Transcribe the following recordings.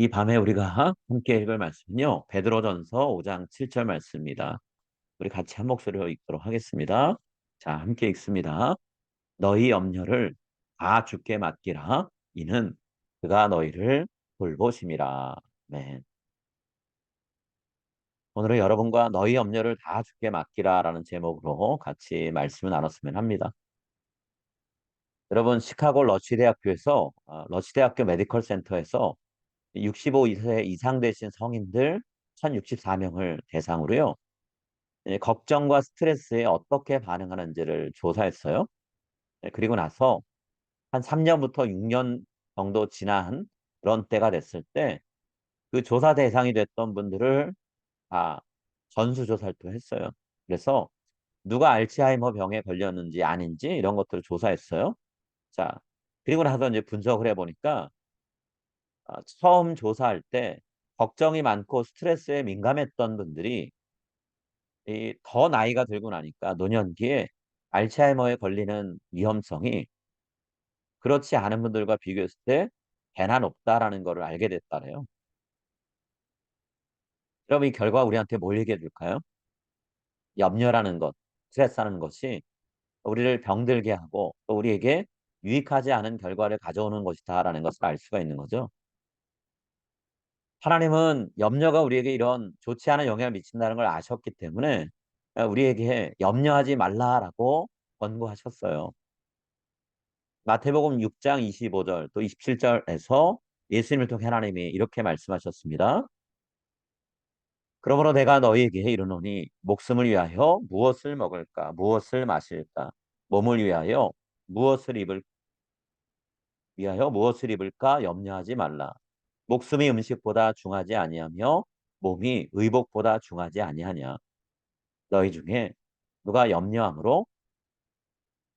이 밤에 우리가 함께 읽을 말씀은요. 베드로전서 5장 7절 말씀입니다. 우리 같이 한 목소리로 읽도록 하겠습니다. 자, 함께 읽습니다. 너희 염려를 다 주께 맡기라. 이는 그가 너희를 돌보심이라. 네. 오늘은 여러분과 너희 염려를 다 주께 맡기라라는 제목으로 같이 말씀을 나눴으면 합니다. 여러분, 시카고 러시 대학교 메디컬 센터에서 65세 이상 되신 성인들 1064명을 대상으로요. 걱정과 스트레스에 어떻게 반응하는지를 조사했어요. 그리고 나서 한 3년부터 6년 정도 지난 그런 때가 됐을 때 그 조사 대상이 됐던 분들을 다 전수조사를 또 했어요. 그래서 누가 알츠하이머 병에 걸렸는지 아닌지 이런 것들을 조사했어요. 자, 그리고 나서 이제 분석을 해보니까 처음 조사할 때 걱정이 많고 스트레스에 민감했던 분들이 이 더 나이가 들고 나니까 노년기에 알츠하이머에 걸리는 위험성이 그렇지 않은 분들과 비교했을 때 배나 높다라는 거를 알게 됐다네요. 그럼 이 결과 우리한테 뭘 얘기해 줄까요? 염려라는 것, 스트레스라는 것이 우리를 병들게 하고 또 우리에게 유익하지 않은 결과를 가져오는 것이다라는 것을 알 수가 있는 거죠. 하나님은 염려가 우리에게 이런 좋지 않은 영향을 미친다는 걸 아셨기 때문에 우리에게 "염려하지 말라."라고 권고하셨어요. 마태복음 6장 25절 또 27 절에서 예수님을 통해 하나님이 이렇게 말씀하셨습니다. "그러므로 내가 너희에게 이르노니 목숨을 위하여 무엇을 먹을까 무엇을 마실까 몸을 무엇을 입을 무엇을 입을까 염려하지 말라. 목숨이 음식보다 중하지 아니하며 몸이 의복보다 중하지 아니하냐. 너희 중에 누가 염려함으로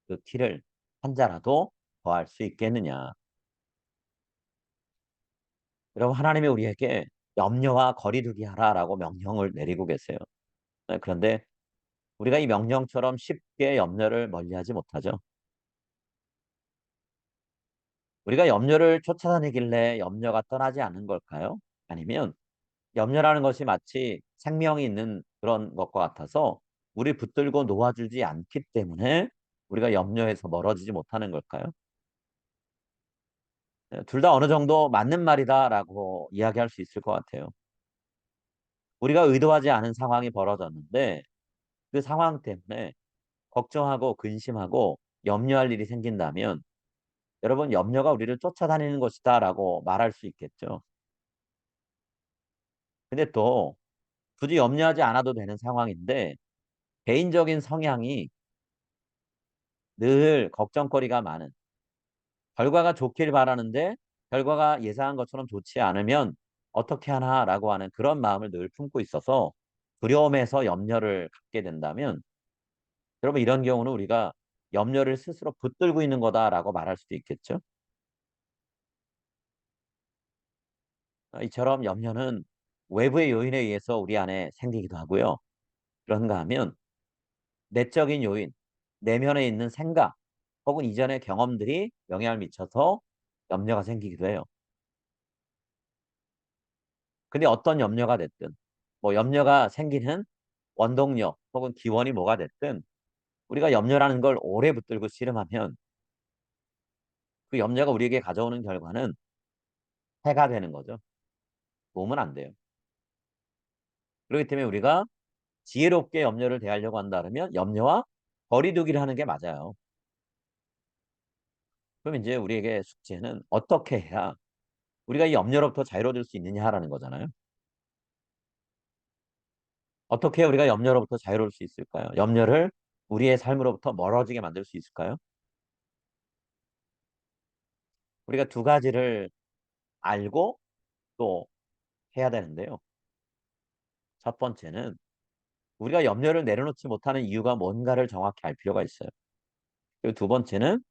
그 키를 한 자라도 더할 수 있겠느냐." 여러분 하나님이 우리에게 "염려와 거리두기 하라."라고 명령을 내리고 계세요. 그런데 우리가 이 명령처럼 쉽게 염려를 멀리하지 못하죠. 우리가 염려를 쫓아다니길래 염려가 떠나지 않는 걸까요? 아니면 염려라는 것이 마치 생명이 있는 그런 것과 같아서 우리 붙들고 놓아주지 않기 때문에 우리가 염려에서 멀어지지 못하는 걸까요? 둘 다 어느 정도 "맞는 말이다."라고 이야기할 수 있을 것 같아요. 우리가 의도하지 않은 상황이 벌어졌는데 그 상황 때문에 걱정하고 근심하고 염려할 일이 생긴다면 여러분 "염려가 우리를 쫓아다니는 것이다."라고 말할 수 있겠죠. 근데 또 굳이 염려하지 않아도 되는 상황인데 개인적인 성향이 늘 걱정거리가 많은 결과가 좋길 바라는데 결과가 예상한 것처럼 좋지 않으면 '어떻게 하나.'라고 하는 그런 마음을 늘 품고 있어서 두려움에서 염려를 갖게 된다면 여러분 이런 경우는 우리가 '염려를 스스로 붙들고 있는 거다.'라고 말할 수도 있겠죠. 이처럼 염려는 외부의 요인에 의해서 우리 안에 생기기도 하고요. 그런가 하면 내적인 요인, 내면에 있는 생각 혹은 이전의 경험들이 영향을 미쳐서 염려가 생기기도 해요. 근데 어떤 염려가 됐든 뭐 염려가 생기는 원동력 혹은 기원이 뭐가 됐든 우리가 염려라는 걸 오래 붙들고 씨름하면 그 염려가 우리에게 가져오는 결과는 해가 되는 거죠. 도움은 안 돼요. 그렇기 때문에 우리가 지혜롭게 염려를 대하려고 한다 그러면 염려와 거리 두기를 하는 게 맞아요. 그럼 이제 우리에게 숙제는 어떻게 해야 우리가 이 염려로부터 자유로워질 수 있느냐라는 거잖아요. 어떻게 해야 우리가 염려로부터 자유로울 수 있을까요? 염려를 우리의 삶으로부터 멀어지게 만들 수 있을까요? 우리가 두 가지를 알고 또 해야 되는데요. 첫 번째는 우리가 염려를 내려놓지 못하는 이유가 뭔가를 정확히 알 필요가 있어요. 그리고 두 번째는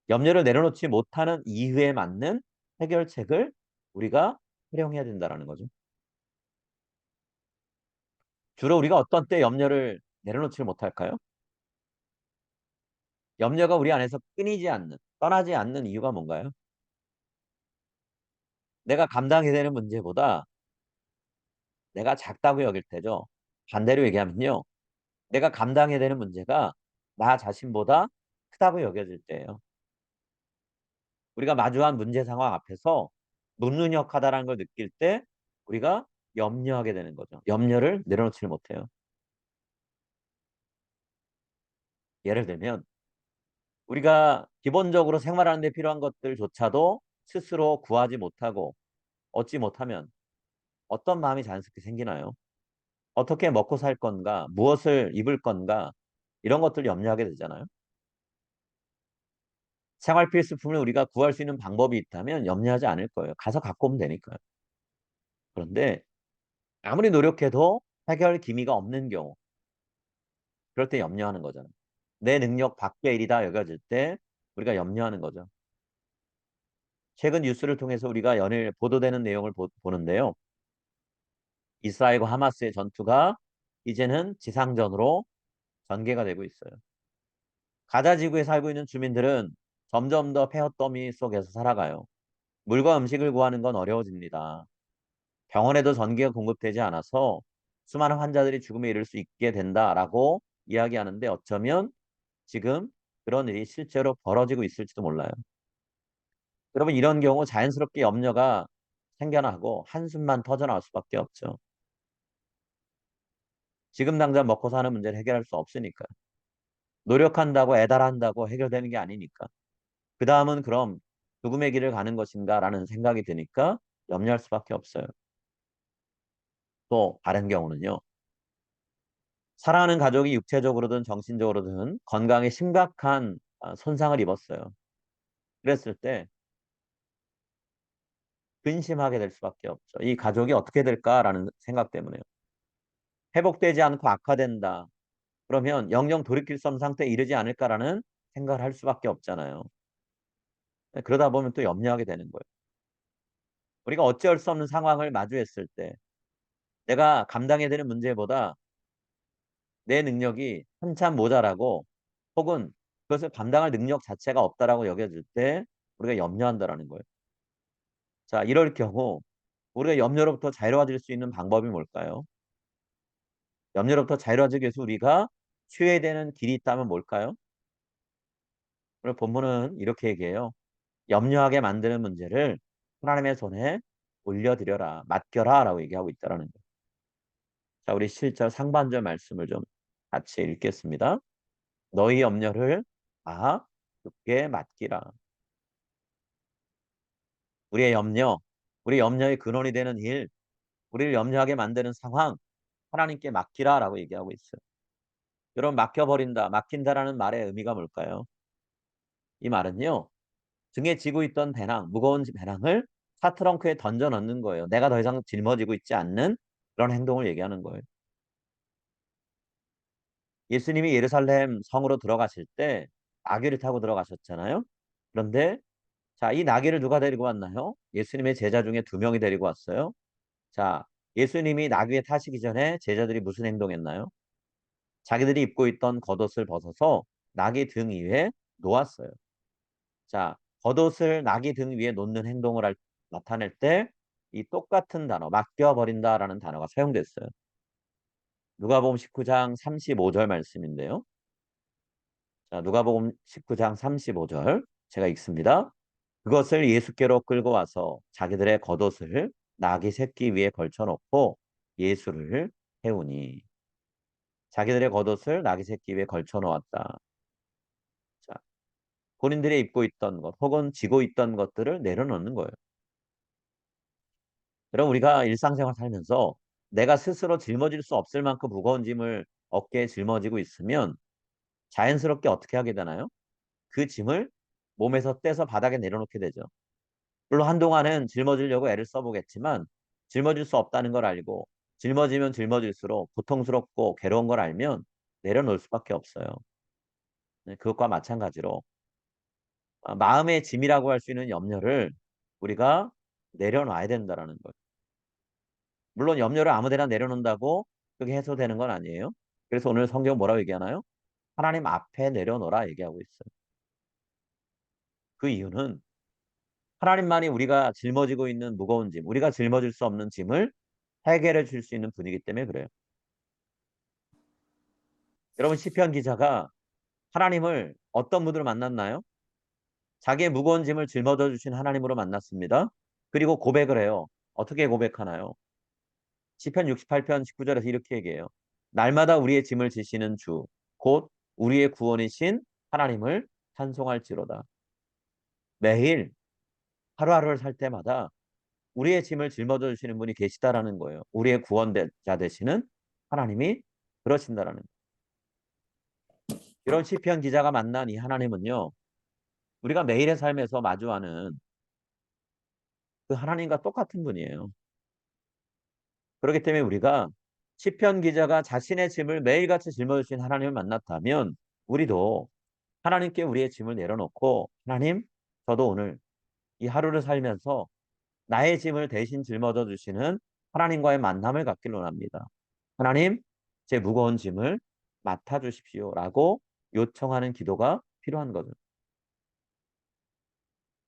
염려를 내려놓지 못하는 이유에 맞는 해결책을 우리가 활용해야 된다라는 거죠. 주로 우리가 어떤 때 염려를 내려놓지를 못할까요? 염려가 우리 안에서 끊이지 않는, 떠나지 않는 이유가 뭔가요? 내가 감당해야 되는 문제보다 내가 작다고 여길 때죠. 반대로 얘기하면요. 내가 감당해야 되는 문제가 나 자신보다 크다고 여겨질 때예요. 우리가 마주한 문제 상황 앞에서 무능력하다라는 걸 느낄 때 우리가 염려하게 되는 거죠. 염려를 내려놓지를 못해요. 예를 들면 우리가 기본적으로 생활하는 데 필요한 것들조차도 스스로 구하지 못하고 얻지 못하면 어떤 마음이 자연스럽게 생기나요? 어떻게 먹고 살 건가? 무엇을 입을 건가? 이런 것들 염려하게 되잖아요. 생활 필수품을 우리가 구할 수 있는 방법이 있다면 염려하지 않을 거예요. 가서 갖고 오면 되니까요. 그런데 아무리 노력해도 해결 기미가 없는 경우, 그럴 때 염려하는 거잖아요. 내 능력 밖의 일이다 여겨질 때 우리가 염려하는 거죠. 최근 뉴스를 통해서 우리가 연일 보도되는 내용을 보는데요. 이스라엘과 하마스의 전투가 이제는 지상전으로 전개가 되고 있어요. 가자 지구에 살고 있는 주민들은 점점 더 폐허더미 속에서 살아가요. 물과 음식을 구하는 건 어려워집니다. 병원에도 전기가 공급되지 않아서 수많은 환자들이 죽음에 이를 수 있게 된다라고 이야기하는데 어쩌면 지금 그런 일이 실제로 벌어지고 있을지도 몰라요. 여러분 이런 경우 자연스럽게 염려가 생겨나고 한숨만 터져나올 수밖에 없죠. 지금 당장 먹고 사는 문제를 해결할 수 없으니까. 노력한다고 애달한다고 해결되는 게 아니니까. 그다음은 그럼 죽음의 길을 가는 것인가라는 생각이 드니까 염려할 수밖에 없어요. 또 다른 경우는요. 사랑하는 가족이 육체적으로든 정신적으로든 건강에 심각한 손상을 입었어요. 그랬을 때 근심하게 될 수밖에 없죠. 이 가족이 어떻게 될까라는 생각 때문에요. 회복되지 않고 악화된다. 그러면 영영 돌이킬 수 없는 상태에 이르지 않을까라는 생각을 할 수밖에 없잖아요. 그러다 보면 또 염려하게 되는 거예요. 우리가 어찌할 수 없는 상황을 마주했을 때 내가 감당해야 되는 문제보다 내 능력이 한참 모자라고 혹은 그것을 감당할 능력 자체가 없다라고 여겨질 때 우리가 염려한다라는 거예요. 자, 이럴 경우 우리가 염려로부터 자유로워질 수 있는 방법이 뭘까요? 염려로부터 자유로워지기 위해서 우리가 취해야 되는 길이 있다면 뭘까요? 오늘 본문은 이렇게 얘기해요. 염려하게 만드는 문제를 하나님의 손에 올려드려라, 맡겨라 라고 얘기하고 있다라는 거예요. 자, 우리 7절 상반절 말씀을 좀 같이 읽겠습니다. 너희 염려를 다 주께 맡기라. 우리의 염려, 우리 염려의 근원이 되는 일, 우리를 염려하게 만드는 상황, 하나님께 맡기라라고 얘기하고 있어요. 여러분 맡겨버린다, 맡긴다라는 말의 의미가 뭘까요? 이 말은요. 등에 지고 있던 배낭, 무거운 배낭을 차 트렁크에 던져 넣는 거예요. 내가 더 이상 짊어지고 있지 않는 그런 행동을 얘기하는 거예요. 예수님이 예루살렘 성으로 들어가실 때 나귀를 타고 들어가셨잖아요. 그런데 자, 이 나귀를 누가 데리고 왔나요? 예수님의 제자 중에 두 명이 데리고 왔어요. 자, 예수님이 나귀에 타시기 전에 제자들이 무슨 행동했나요? 자기들이 입고 있던 겉옷을 벗어서 나귀 등 위에 놓았어요. 자, 겉옷을 나귀 등 위에 놓는 행동을 나타낼 때 이 똑같은 단어, 맡겨버린다라는 단어가 사용됐어요. 누가복음 19장 35절 말씀인데요. 자, 누가복음 19장 35절 제가 읽습니다. 그것을 예수께로 끌고 와서 자기들의 겉옷을 나귀 새끼 위에 걸쳐놓고 예수를 태우니 자기들의 겉옷을 나귀 새끼 위에 걸쳐놓았다. 자, 본인들이 입고 있던 것 혹은 지고 있던 것들을 내려놓는 거예요. 여러분 우리가 일상생활 살면서 내가 스스로 짊어질 수 없을 만큼 무거운 짐을 어깨에 짊어지고 있으면 자연스럽게 어떻게 하게 되나요? 그 짐을 몸에서 떼서 바닥에 내려놓게 되죠. 물론 한동안은 짊어지려고 애를 써보겠지만 짊어질 수 없다는 걸 알고 짊어지면 짊어질수록 고통스럽고 괴로운 걸 알면 내려놓을 수밖에 없어요. 네, 그것과 마찬가지로 마음의 짐이라고 할 수 있는 염려를 우리가 내려놔야 된다라는 거예요. 물론 염려를 아무 데나 내려놓는다고 그게 해소되는 건 아니에요. 그래서 오늘 성경 뭐라고 얘기하나요? 하나님 앞에 내려놓으라 얘기하고 있어요. 그 이유는 하나님만이 우리가 짊어지고 있는 무거운 짐, 우리가 짊어질 수 없는 짐을 해결해 줄 수 있는 분이기 때문에 그래요. 여러분 시편 기자가 하나님을 어떤 분으로 만났나요? 자기의 무거운 짐을 짊어져 주신 하나님으로 만났습니다. 그리고 고백을 해요. 어떻게 고백하나요? 시편 68편 19절에서 이렇게 얘기해요. 날마다 우리의 짐을 지시는 주, 곧 우리의 구원이신 하나님을 찬송할지로다. 매일 하루하루를 살 때마다 우리의 짐을 짊어져 주시는 분이 계시다라는 거예요. 우리의 구원자 되시는 하나님이 그러신다라는 거예요. 이런 시편 기자가 만난 이 하나님은요. 우리가 매일의 삶에서 마주하는 그 하나님과 똑같은 분이에요. 그렇기 때문에 우리가 시편 기자가 자신의 짐을 매일같이 짊어져 주신 하나님을 만났다면 우리도 하나님께 우리의 짐을 내려놓고 하나님, 저도 오늘 이 하루를 살면서 나의 짐을 대신 짊어져 주시는 하나님과의 만남을 갖기를 원합니다. 하나님, 제 무거운 짐을 맡아 주십시오라고 요청하는 기도가 필요한 거죠.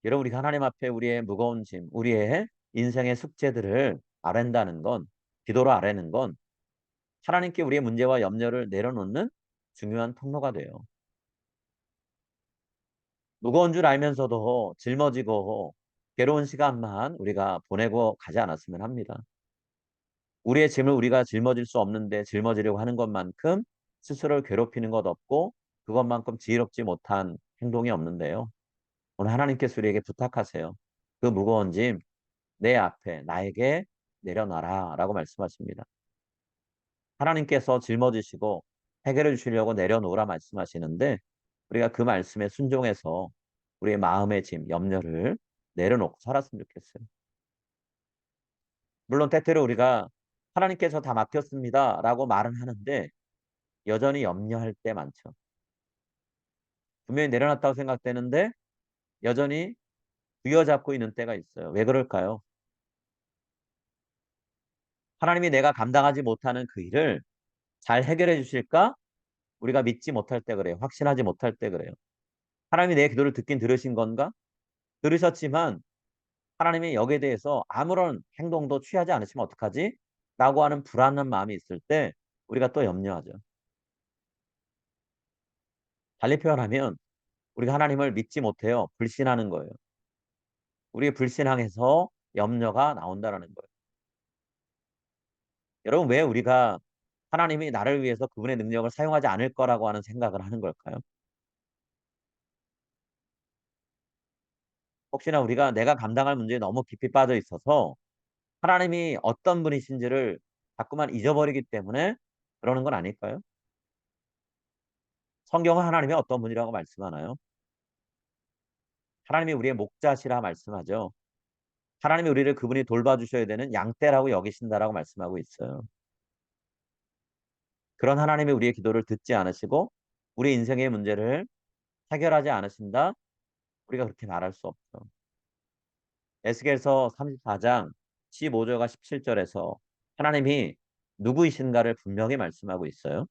여러분, 우리가 하나님 앞에 우리의 무거운 짐, 우리의 인생의 숙제들을 아랜다는 건, 기도로 아뢰는 건 하나님께 우리의 문제와 염려를 내려놓는 중요한 통로가 돼요. 무거운 줄 알면서도 짊어지고 괴로운 시간만 우리가 보내고 가지 않았으면 합니다. 우리의 짐을 우리가 짊어질 수 없는데 짊어지려고 하는 것만큼 스스로를 괴롭히는 것 없고 그것만큼 지혜롭지 못한 행동이 없는데요. 오늘 하나님께서 우리에게 부탁하세요. 그 무거운 짐 내 앞에 나에게 내려놔라 라고 말씀하십니다. 하나님께서 짊어지시고 해결해 주시려고 내려놓으라 말씀하시는데 우리가 그 말씀에 순종해서 우리의 마음의 짐, 염려를 내려놓고 살았으면 좋겠어요. 물론 때때로 우리가 하나님께서 다 맡겼습니다 라고 말은 하는데 여전히 염려할 때 많죠. 분명히 내려놨다고 생각되는데 여전히 부여잡고 있는 때가 있어요. 왜 그럴까요? 하나님이 내가 감당하지 못하는 그 일을 잘 해결해 주실까? 우리가 믿지 못할 때 그래요. 확신하지 못할 때 그래요. 하나님이 내 기도를 듣긴 들으신 건가? 들으셨지만 하나님이 여기에 대해서 아무런 행동도 취하지 않으시면 어떡하지? 라고 하는 불안한 마음이 있을 때 우리가 또 염려하죠. 달리 표현하면 우리가 하나님을 믿지 못해요. 불신하는 거예요. 우리의 불신앙에서 염려가 나온다라는 거예요. 여러분 왜 우리가 하나님이 나를 위해서 그분의 능력을 사용하지 않을 거라고 하는 생각을 하는 걸까요? 혹시나 우리가 내가 감당할 문제에 너무 깊이 빠져 있어서 하나님이 어떤 분이신지를 자꾸만 잊어버리기 때문에 그러는 건 아닐까요? 성경은 하나님이 어떤 분이라고 말씀하나요? 하나님이 우리의 목자시라 말씀하죠. 하나님이 우리를 그분이 돌봐주셔야 되는 양떼라고 여기신다라고 말씀하고 있어요. 그런 하나님이 우리의 기도를 듣지 않으시고 우리 인생의 문제를 해결하지 않으신다? 우리가 그렇게 말할 수 없죠. 에스겔서 34장 15절과 17절에서 하나님이 누구이신가를 분명히 말씀하고 있어요.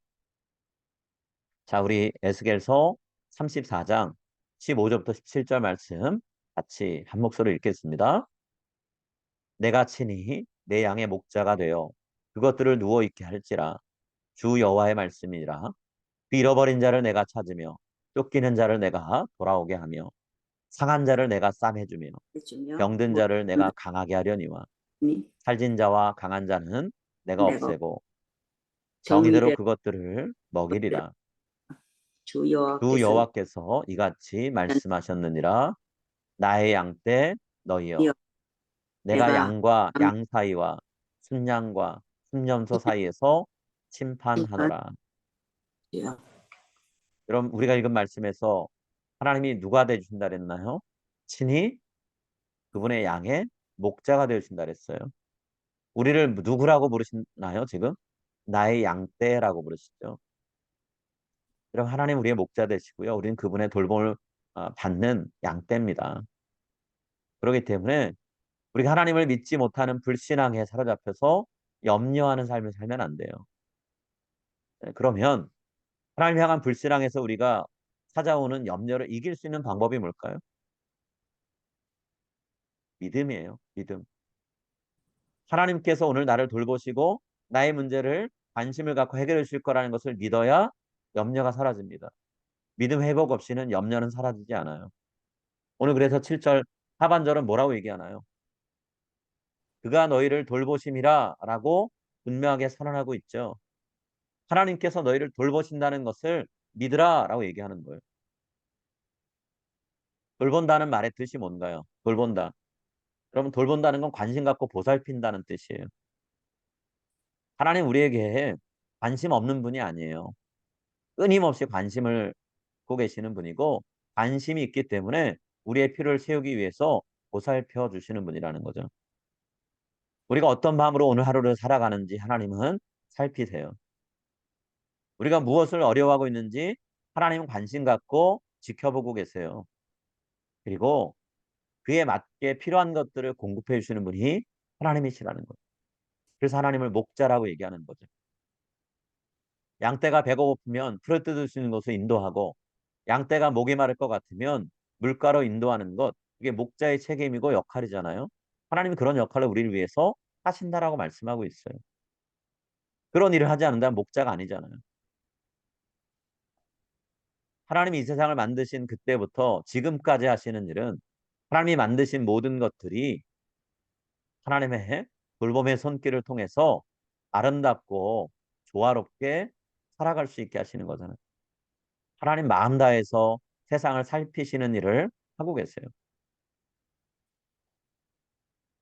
자, 우리 에스겔서 34장 15절부터 17절 말씀 같이 한 목소리로 읽겠습니다. 내가 친히 내 양의 목자가 되어 그것들을 누워 있게 할지라 주 여호와의 말씀이니라. 그 잃어버린 자를 내가 찾으며 쫓기는 자를 내가 돌아오게 하며 상한 자를 내가 싸매주며 해주며 병든 자를 내가 강하게 하려니와 모니 살진 자와 강한 자는 내가 내가 없애고 정의대로 정의를 그것들을 먹이리라. 주 주 여호와께서 여호와께서 이같이 말씀하셨느니라. 나의 양떼 너희여 내가 내가 양과 양 사이와 순양과 순염소 사이에서 심판하노라. 함께하여 여러분 우리가 읽은 말씀에서 하나님이 누가 되어 주신다 그랬나요? 친히 그분의 양의 목자가 되어 주신다 그랬어요. 우리를 누구라고 부르시나요, 지금? 나의 양떼라고 부르시죠. 여러분 하나님 우리의 목자 되시고요. 우리는 그분의 돌봄을 받는 양떼입니다. 그렇기 때문에 우리가 하나님을 믿지 못하는 불신앙에 사로잡혀서 염려하는 삶을 살면 안 돼요. 네, 그러면 하나님 향한 불신앙에서 우리가 찾아오는 염려를 이길 수 있는 방법이 뭘까요? 믿음이에요. 믿음. 하나님께서 오늘 나를 돌보시고 나의 문제를 관심을 갖고 해결해 주실 거라는 것을 믿어야 염려가 사라집니다. 믿음 회복 없이는 염려는 사라지지 않아요. 오늘 그래서 7절 하반절은 뭐라고 얘기하나요? 그가 너희를 돌보심이라 라고 분명하게 선언하고 있죠. 하나님께서 너희를 돌보신다는 것을 믿으라 라고 얘기하는 거예요. 돌본다는 말의 뜻이 뭔가요? 돌본다. 여러분, 돌본다는 건 관심 갖고 보살핀다는 뜻이에요. 하나님 우리에게 관심 없는 분이 아니에요. 끊임없이 관심을 갖고 계시는 분이고 관심이 있기 때문에 우리의 필요를 채우기 위해서 보살펴 주시는 분이라는 거죠. 우리가 어떤 마음으로 오늘 하루를 살아가는지 하나님은 살피세요. 우리가 무엇을 어려워하고 있는지 하나님은 관심 갖고 지켜보고 계세요. 그리고 그에 맞게 필요한 것들을 공급해 주시는 분이 하나님이시라는 거예요. 그래서 하나님을 목자라고 얘기하는 거죠. 양떼가 배가 고프면 풀을 뜯을 수 있는 곳을 인도하고 양떼가 목이 마를 것 같으면 물가로 인도하는 것, 그게 목자의 책임이고 역할이잖아요. 하나님이 그런 역할을 우리를 위해서 하신다라고 말씀하고 있어요. 그런 일을 하지 않는다면 목자가 아니잖아요. 하나님이 이 세상을 만드신 그때부터 지금까지 하시는 일은 하나님이 만드신 모든 것들이 하나님의 돌봄의 손길을 통해서 아름답고 조화롭게 살아갈 수 있게 하시는 거잖아요. 하나님 마음 다해서 세상을 살피시는 일을 하고 계세요.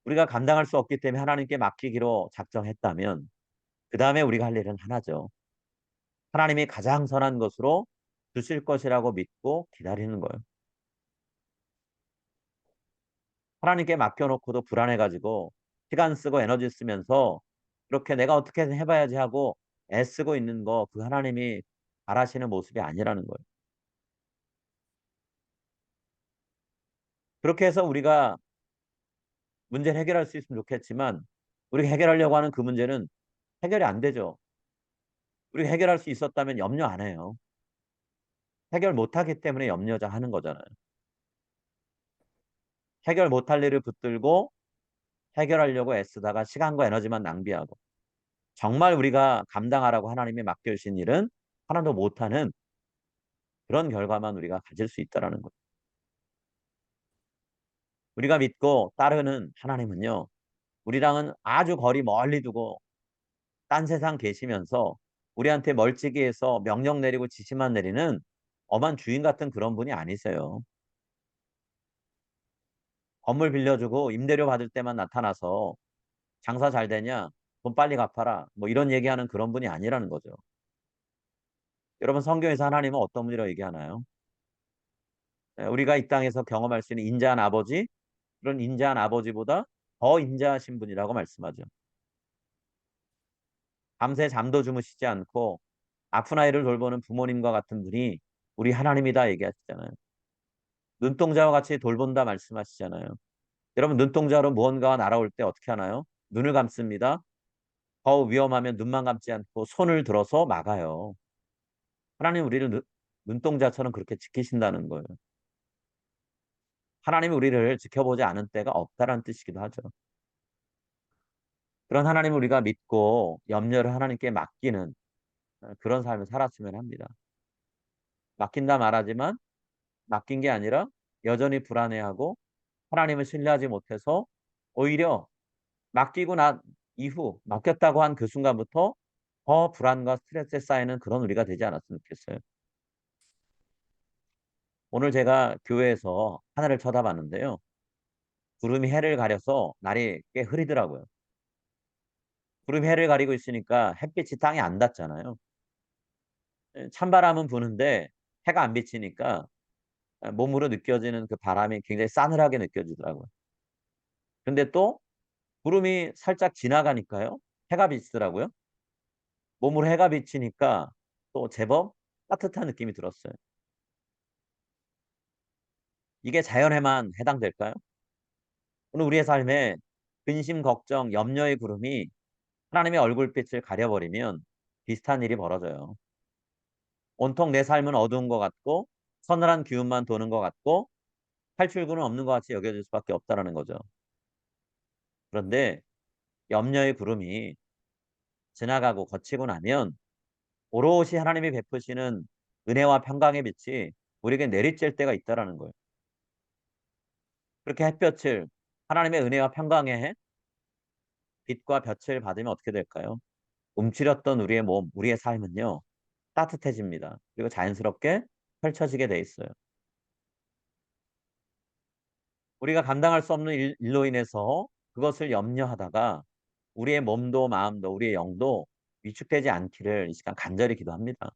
우리가 감당할 수 없기 때문에 하나님께 맡기기로 작정했다면 그다음에 우리가 할 일은 하나죠. 하나님이 가장 선한 것으로 주실 것이라고 믿고 기다리는 거예요. 하나님께 맡겨놓고도 불안해가지고 시간 쓰고 에너지 쓰면서 이렇게 내가 어떻게든 해봐야지 하고 애쓰고 있는 거 그 하나님이 바라시는 모습이 아니라는 거예요. 그렇게 해서 우리가 문제를 해결할 수 있으면 좋겠지만 우리가 해결하려고 하는 그 문제는 해결이 안 되죠. 우리가 해결할 수 있었다면 염려 안 해요. 해결 못하기 때문에 염려자 하는 거잖아요. 해결 못할 일을 붙들고 해결하려고 애쓰다가 시간과 에너지만 낭비하고 정말 우리가 감당하라고 하나님이 맡겨주신 일은 하나도 못하는 그런 결과만 우리가 가질 수 있다라는 거예요. 우리가 믿고 따르는 하나님은요. 우리랑은 아주 거리 멀리 두고 딴 세상 계시면서 우리한테 멀찍이 해서 명령 내리고 지시만 내리는 엄한 주인 같은 그런 분이 아니세요. 건물 빌려주고 임대료 받을 때만 나타나서 장사 잘 되냐? 돈 빨리 갚아라. 뭐 이런 얘기하는 그런 분이 아니라는 거죠. 여러분 성경에서 하나님은 어떤 분이라고 얘기하나요? 우리가 이 땅에서 경험할 수 있는 인자한 아버지, 그런 인자한 아버지보다 더 인자하신 분이라고 말씀하죠. 밤새 잠도 주무시지 않고 아픈 아이를 돌보는 부모님과 같은 분이 우리 하나님이다 얘기하시잖아요. 눈동자와 같이 돌본다 말씀하시잖아요. 여러분 눈동자로 무언가가 날아올 때 어떻게 하나요? 눈을 감습니다. 더 위험하면 눈만 감지 않고 손을 들어서 막아요. 하나님 우리를 눈동자처럼 그렇게 지키신다는 거예요. 하나님이 우리를 지켜보지 않은 때가 없다라는 뜻이기도 하죠. 그런 하나님을 우리가 믿고 염려를 하나님께 맡기는 그런 삶을 살았으면 합니다. 맡긴다 말하지만 맡긴 게 아니라 여전히 불안해하고 하나님을 신뢰하지 못해서 오히려 맡기고 난 이후 맡겼다고 한 그 순간부터 더 불안과 스트레스에 쌓이는 그런 우리가 되지 않았으면 좋겠어요. 오늘 제가 교회에서 하늘을 쳐다봤는데요. 구름이 해를 가려서 날이 꽤 흐리더라고요. 구름이 해를 가리고 있으니까 햇빛이 땅에 안 닿잖아요. 예, 찬바람은 부는데 해가 안 비치니까 몸으로 느껴지는 그 바람이 굉장히 싸늘하게 느껴지더라고요. 근데 또 구름이 살짝 지나가니까요. 해가 비치더라고요. 몸으로 해가 비치니까 또 제법 따뜻한 느낌이 들었어요. 이게 자연에만 해당될까요? 오늘 우리의 삶에 근심, 걱정, 염려의 구름이 하나님의 얼굴빛을 가려버리면 비슷한 일이 벌어져요. 온통 내 삶은 어두운 것 같고 서늘한 기운만 도는 것 같고 탈출구는 없는 것 같이 여겨질 수밖에 없다라는 거죠. 그런데 염려의 구름이 지나가고 거치고 나면 오롯이 하나님이 베푸시는 은혜와 평강의 빛이 우리에게 내리쬐을 때가 있다라는 거예요. 그렇게 햇볕을 하나님의 은혜와 평강의 빛과 볕을 받으면 어떻게 될까요? 움츠렸던 우리의 몸, 우리의 삶은요, 따뜻해집니다. 그리고 자연스럽게 펼쳐지게 돼 있어요. 우리가 감당할 수 없는 일로 인해서 그것을 염려하다가 우리의 몸도 마음도 우리의 영도 위축되지 않기를 이 시간 간절히 기도합니다.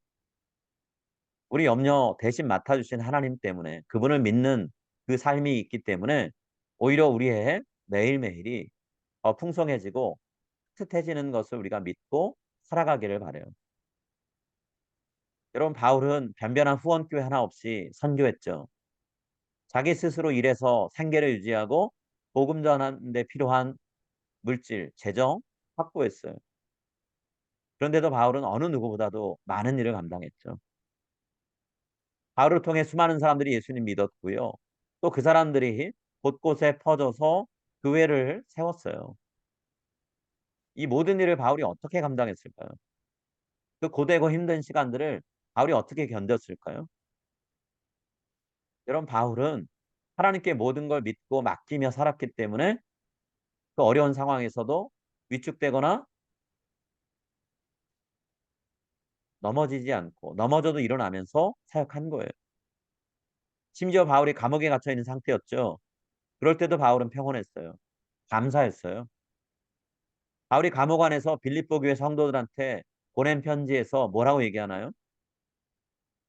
우리 염려 대신 맡아주신 하나님 때문에 그분을 믿는 그 삶이 있기 때문에 오히려 우리의 매일매일이 더 풍성해지고 따뜻해지는 것을 우리가 믿고 살아가기를 바라요. 여러분 바울은 변변한 후원교회 하나 없이 선교했죠. 자기 스스로 일해서 생계를 유지하고 복음 전하는 데 필요한 물질, 재정 확보했어요. 그런데도 바울은 어느 누구보다도 많은 일을 감당했죠. 바울을 통해 수많은 사람들이 예수님 믿었고요. 또 그 사람들이 곳곳에 퍼져서 교회를 세웠어요. 이 모든 일을 바울이 어떻게 감당했을까요? 그 고되고 힘든 시간들을 바울이 어떻게 견뎠을까요? 여러분 바울은 하나님께 모든 걸 믿고 맡기며 살았기 때문에 그 어려운 상황에서도 위축되거나 넘어지지 않고 넘어져도 일어나면서 사역한 거예요. 심지어 바울이 감옥에 갇혀 있는 상태였죠. 그럴 때도 바울은 평온했어요. 감사했어요. 바울이 감옥 안에서 빌립보 교회 성도들한테 보낸 편지에서 뭐라고 얘기하나요?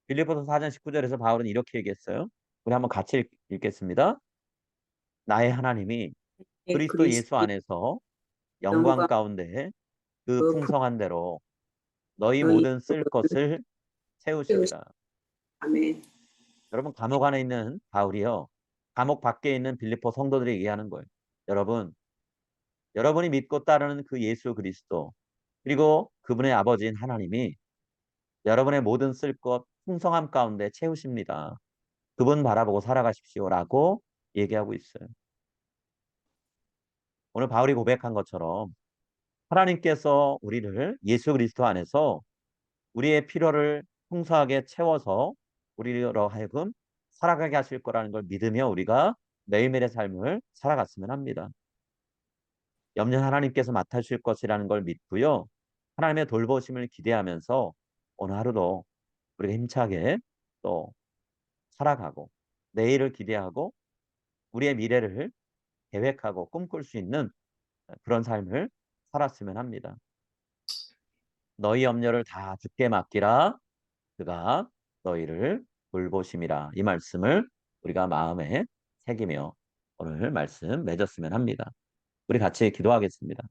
빌립보서 4장 19절에서 바울은 이렇게 얘기했어요. 우리 한번 같이 읽겠습니다. 나의 하나님이 예, 그리스도 예수 그리스도의 안에서 영광 영광 가운데 그 그 풍성한 대로 너희 너희 모든 쓸 모든 것을 채우시리라. 아멘. 여러분 감옥 안에 있는 바울이요. 감옥 밖에 있는 빌립보 성도들이 얘기하는 거예요. 여러분, 여러분이 믿고 따르는 그 예수 그리스도 그리고 그분의 아버지인 하나님이 여러분의 모든 쓸 것 풍성함 가운데 채우십니다. 그분 바라보고 살아가십시오라고 얘기하고 있어요. 오늘 바울이 고백한 것처럼 하나님께서 우리를 예수 그리스도 안에서 우리의 필요를 풍성하게 채워서 우리로 하여금 살아가게 하실 거라는 걸 믿으며 우리가 매일매일의 삶을 살아갔으면 합니다. 염려 하나님께서 맡아주실 것이라는 걸 믿고요. 하나님의 돌보심을 기대하면서 오늘 하루도 우리가 힘차게 또 살아가고 내일을 기대하고 우리의 미래를 계획하고 꿈꿀 수 있는 그런 삶을 살았으면 합니다. 너희 염려를 다 주께 맡기라. 그가 너희를 돌보심이라. 이 말씀을 우리가 마음에 새기며 오늘 말씀 맺었으면 합니다. 우리 같이 기도하겠습니다.